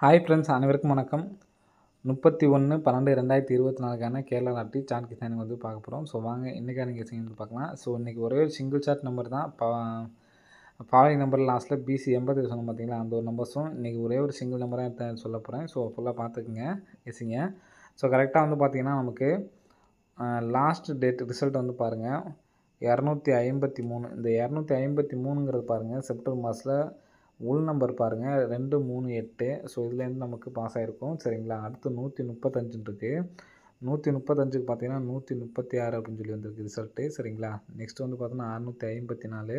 Hi friends, அனைவருக்கும் வணக்கம். 31/12/2024 கேரளா நாட்டு சார்ட் கிசானுக்கு வந்து பார்க்க போகிறோம். ஸோ வாங்க இன்றைக்கான கெஸிங் வந்து பார்க்கலாம். ஸோ இன்றைக்கி ஒரே ஒரு சிங்கிள் சார்ட் நம்பர் தான். ஃபாலோயிங் நம்பர் லாஸ்ட்டில் பிசி 80 சொன்னோம் பார்த்தீங்களா, அந்த ஒரு நம்பர்ஸும் இன்றைக்கி ஒரே ஒரு சிங்கிள் நம்பராக சொல்ல போகிறேன். ஸோ ஃபுல்லாக பார்த்துக்குங்க கெஸிங்க. ஸோ கரெக்டாக வந்து பார்த்திங்கன்னா நமக்கு லாஸ்ட் டேட் ரிசல்ட் வந்து பாருங்கள் 253. இந்த 253ங்கிறது பாருங்கள் செப்டம்பர் மாதத்தில் உள் நம்பர் பாருங்கள் 238. ஸோ இதுலேருந்து நமக்கு பாஸ் ஆகிருக்கும். சரிங்களா. அடுத்து 135 இருக்குது. 135க்கு பார்த்தீங்கன்னா 136 அப்படின்னு சொல்லி வந்திருக்கு ரிசல்ட்டு. சரிங்களா. நெக்ஸ்ட் வந்து பார்த்தோன்னா 654.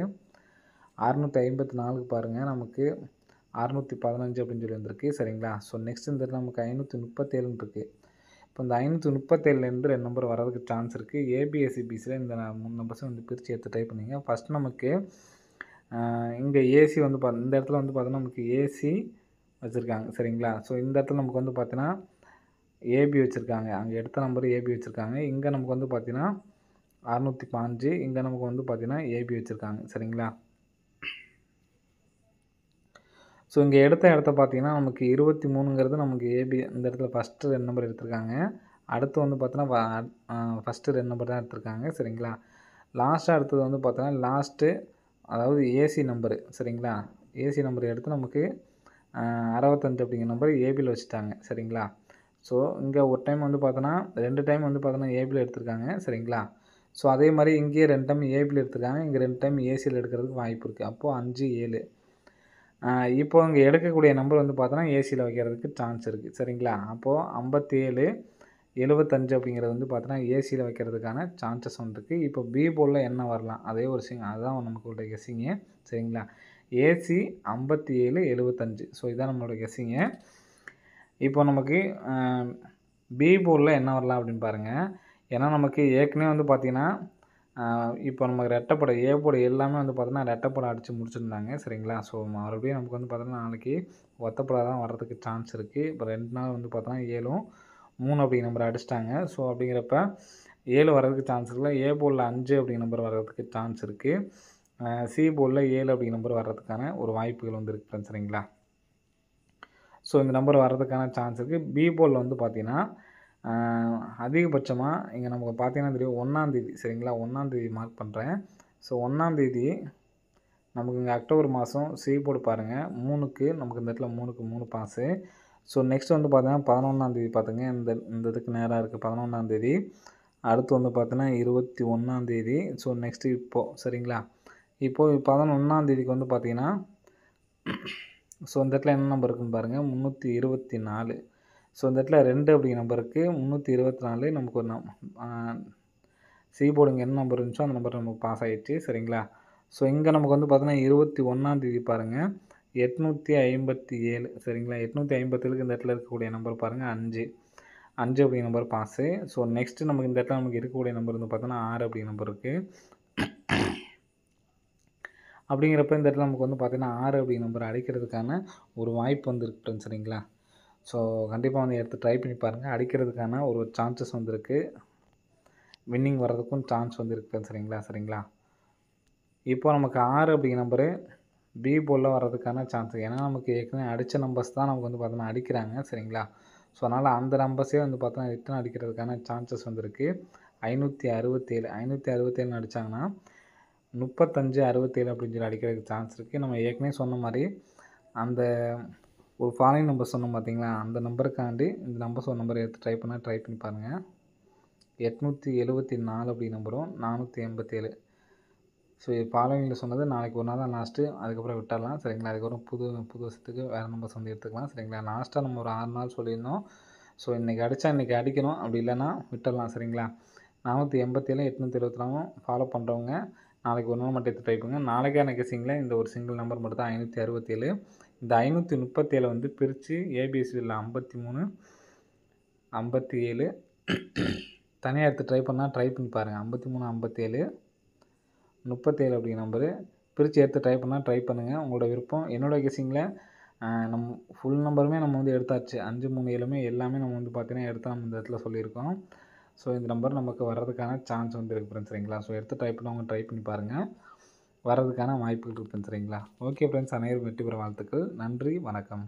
654க்கு பாருங்கள் நமக்கு 615 அப்படின்னு சொல்லி வந்திருக்கு. சரிங்களா. ஸோ நெக்ஸ்ட் இந்த நமக்கு 537 இருக்குது. இப்போ இந்த 537லேருந்து 2 நம்பர் வரதுக்கு சான்ஸ் இருக்குது. ஏபிஎஸ்சிபிசியில் இந்த 3 நம்பர்ஸும் வந்து பிரித்து எடுத்து டைப் பண்ணிங்க. ஃபஸ்ட் நமக்கு இங்கே ஏசி வந்து இந்த இடத்துல வந்து பார்த்தோன்னா நமக்கு ஏசி வச்சுருக்காங்க. சரிங்களா. ஸோ இந்த இடத்துல நமக்கு வந்து பார்த்தீங்கன்னா ஏபி வச்சுருக்காங்க. அங்கே எடுத்த நம்பர் ஏபி வச்சுருக்காங்க. இங்கே நமக்கு வந்து பார்த்தீங்கன்னா 605. இங்கே நமக்கு வந்து பார்த்தீங்கன்னா ஏபி வச்சுருக்காங்க. சரிங்களா. ஸோ இங்கே எடுத்த இடத்த பார்த்தீங்கன்னா நமக்கு 23ங்கிறது நமக்கு ஏபி இந்த இடத்துல ஃபஸ்ட்டு 2 நம்பர் எடுத்திருக்காங்க. அடுத்து வந்து பார்த்தோன்னா ஃபஸ்ட்டு 2 நம்பர் தான் எடுத்திருக்காங்க. சரிங்களா. லாஸ்ட்டாக அடுத்தது வந்து பார்த்தோன்னா லாஸ்ட்டு அதாவது ஏசி நம்பரு. சரிங்களா. ஏசி நம்பர் எடுத்து நமக்கு 65 அப்படிங்கிற நம்பர் ஏபியில் வச்சுட்டாங்க. சரிங்களா. ஸோ இங்கே ஒரு டைம் வந்து பார்த்தோன்னா 2 டைம் வந்து பார்த்தோன்னா ஏபியில் எடுத்திருக்காங்க. சரிங்களா. ஸோ அதே மாதிரி இங்கேயே 2 டைம் ஏபியில் எடுத்திருக்காங்க. இங்கே 2 டைம் ஏசியில் எடுக்கிறதுக்கு வாய்ப்பு இருக்குது. அப்போது 5, 7. இப்போ இங்கே எடுக்கக்கூடிய நம்பர் வந்து பார்த்தோன்னா ஏசியில் வைக்கிறதுக்கு சான்ஸ் இருக்குது. சரிங்களா. அப்போது 57, 75 அப்படிங்கிறது வந்து பார்த்தோன்னா ஏசியில் வைக்கிறதுக்கான சான்சஸ் வந்துருக்கு. இப்போ பி போர்டில் என்ன வரலாம் அதே ஒரு அதுதான் நமக்கு கெஸ்ஸிங்கு. சரிங்களா. ஏசி 57, 75. ஸோ இதான் நம்மளோட கெஸ்ஸிங்கு. இப்போ நமக்கு பி போர்டில் என்ன வரலாம் அப்படின்னு பாருங்கள். ஏன்னா நமக்கு ஏற்கனவே வந்து பார்த்திங்கன்னா இப்போ நமக்கு ரெட்டைப்படை ஏ போர்டு எல்லாமே வந்து பார்த்தோன்னா ரெட்டைப்படை அடித்து முடிச்சுருந்தாங்க. சரிங்களா. ஸோ மறுபடியும் நமக்கு வந்து பார்த்தோன்னா நாளைக்கு ஒத்தப்படை தான் வர்றதுக்கு சான்ஸ் இருக்குது. இப்போ 2 நாள் வந்து பார்த்தோன்னா 7, 3 அப்படிங்கிற நம்பர் அடிச்சிட்டாங்க. ஸோ அப்படிங்கிறப்ப 7 வர்றதுக்கு சான்ஸ் இருக்குல்ல. ஏ போர்டில் 5 அப்படிங்கிற நம்பர் வர்றதுக்கு சான்ஸ் இருக்குது. சி போர்டில் 7 அப்படிங்கிற நம்பர் வர்றதுக்கான ஒரு வாய்ப்புகள் வந்து இருக்குது. சரிங்களா. ஸோ இந்த நம்பர் வர்றதுக்கான சான்ஸ் இருக்குது. பி போர்டில் வந்து பார்த்திங்கன்னா அதிகபட்சமாக இங்கே நமக்கு பார்த்தீங்கன்னா தெரியும் 1ஆந்தேதி. சரிங்களா. 1ஆந்தேதி மார்க் பண்ணுறேன். ஸோ 1ஆந்தேதி நமக்கு இங்கே அக்டோபர் மாதம் சி போர்டு பாருங்கள் 3க்கு நமக்கு இந்த இடத்துல 3க்கு 3 பாஸு. ஸோ நெக்ஸ்ட் வந்து பார்த்தீங்கன்னா 11ஆந்தேதி பார்த்துங்க. இந்த இதுக்கு நேராக இருக்குது 11ஆந்தேதி. அடுத்து வந்து பார்த்தீங்கன்னா 21ஆந்தேதி. ஸோ நெக்ஸ்ட்டு இப்போது சரிங்களா. இப்போது 11ஆந்தேதிக்கு வந்து பார்த்தீங்கன்னா ஸோ இந்த இடத்துல என்ன நம்பர் இருக்குன்னு பாருங்கள் 324. ஸோ இந்த இடத்துல 2 அப்படிங்கிற நம்பருக்கு 324 நமக்கு ஒரு சி போர்டுங்க என்ன நம்பர் இருந்துச்சோ அந்த நம்பர் நமக்கு பாஸ் ஆகிடுச்சு. சரிங்களா. ஸோ இங்கே நமக்கு வந்து பார்த்தீங்கன்னா 21ஆந்தேதி பாருங்கள் 857. சரிங்களா. 857க்கு இந்த இடத்துல இருக்கக்கூடிய நம்பர் பாருங்கள் 5 அப்படிங்கிற நம்பர் பாஸு. ஸோ நெக்ஸ்ட்டு நமக்கு இந்த இடத்துல நமக்கு இருக்கக்கூடிய நம்பர் வந்து பார்த்தோன்னா 6 அப்படிங்கிற நம்பர் இருக்குது. அப்படிங்கிறப்ப இந்த இடத்துல நமக்கு வந்து பார்த்திங்கன்னா 6 அப்படிங்கிற நம்பர் அடிக்கிறதுக்கான ஒரு வாய்ப்பு வந்து இருக்குது. சரிங்களா. ஸோ கண்டிப்பாக வந்து எடுத்து ட்ரை பண்ணி பாருங்கள். அடிக்கிறதுக்கான ஒரு சான்சஸ் வந்துருக்கு. வின்னிங் வர்றதுக்கும் சான்ஸ் வந்து இருக்குது. சரிங்களா. இப்போ நமக்கு 6 அப்படிங்கிற நம்பரு பி போர்டில் வர்றதுக்கான சான்ஸ். ஏன்னா நமக்கு ஏற்கனவே அடித்த நம்பர்ஸ் தான் நமக்கு வந்து பார்த்தோன்னா அடிக்கிறாங்க. சரிங்களா. ஸோ அதனால் அந்த நம்பர்ஸே வந்து பார்த்தோன்னா ரிட்டன் அடிக்கிறதுக்கான சான்சஸ் வந்துருக்கு. 567 அடித்தாங்கன்னா 35, 67 அப்படின்னு சொல்லி அடிக்கிறதுக்கு சான்ஸ் இருக்குது. நம்ம ஏற்கனவே சொன்ன மாதிரி அந்த ஒரு ஃபாலோயிங் நம்பர் சொன்னோம் பார்த்தீங்களா, அந்த நம்பருக்காண்டி இந்த நம்பர்ஸ் ஒரு நம்பரை எடுத்து ட்ரை பண்ணி பாருங்கள். 874 அப்படி நம்பரும் 487. ஸோ ஃபாலோயிங்கில் சொன்னது நாளைக்கு ஒரு நாள் தான் லாஸ்ட்டு. அதுக்கப்புறம் விட்டுடலாம். சரிங்களா. அதுக்கப்புறம் புது வருஷத்துக்கு வேறு நம்பர்ஸ் வந்து எடுத்துக்கலாம். சரிங்களா. லாஸ்ட்டாக நம்ம ஒரு 6 நாள் சொல்லியிருந்தோம். ஸோ இன்றைக்கி அடித்தா இன்றைக்கி அடிக்கணும், அப்படி இல்லைன்னா விட்டுடலாம். சரிங்களா. 487, 874 ஃபாலோ பண்ணுறவங்க நாளைக்கு ஒரு நாள் மட்டும் எடுத்து ட்ரை பண்ணுங்கள். நாளைக்கான கெஸ்ஸிங்கில் இந்த ஒரு சிங்கிள் நம்பர் மட்டும் தான் 567. இந்த 537 வந்து பிரித்து ஏபிஎஸ்சியில் 53, 57 தனியாக எடுத்து ட்ரை பண்ணி பாருங்கள். 53, 57, 37 அப்படிங்கிற நம்பரு பிரித்து எடுத்து ட்ரை பண்ணுங்கள். உங்களோட விருப்பம். என்னோடய கெஸ்ஸிங்கில் நம்ம ஃபுல் நம்பருமே நம்ம வந்து எடுத்தாச்சு. 5, 3, 7 எல்லாமே நம்ம வந்து பார்த்தீங்கன்னா எடுத்து நம்ம இந்த இடத்துல சொல்லியிருக்கோம். ஸோ இந்த நம்பர் நமக்கு வர்றதுக்கான சான்ஸ் வந்து இருக்குது ஃப்ரெண்ட்ஸ். சரிங்களா. ஸோ எடுத்து ட்ரை பண்ணி பாருங்கள். வர்றதுக்கான வாய்ப்புகள் இருக்குது. சரிங்களா. ஓகே ஃப்ரெண்ட்ஸ், அனைவரும் வெற்றி பெற வாழ்த்துக்கள். நன்றி, வணக்கம்.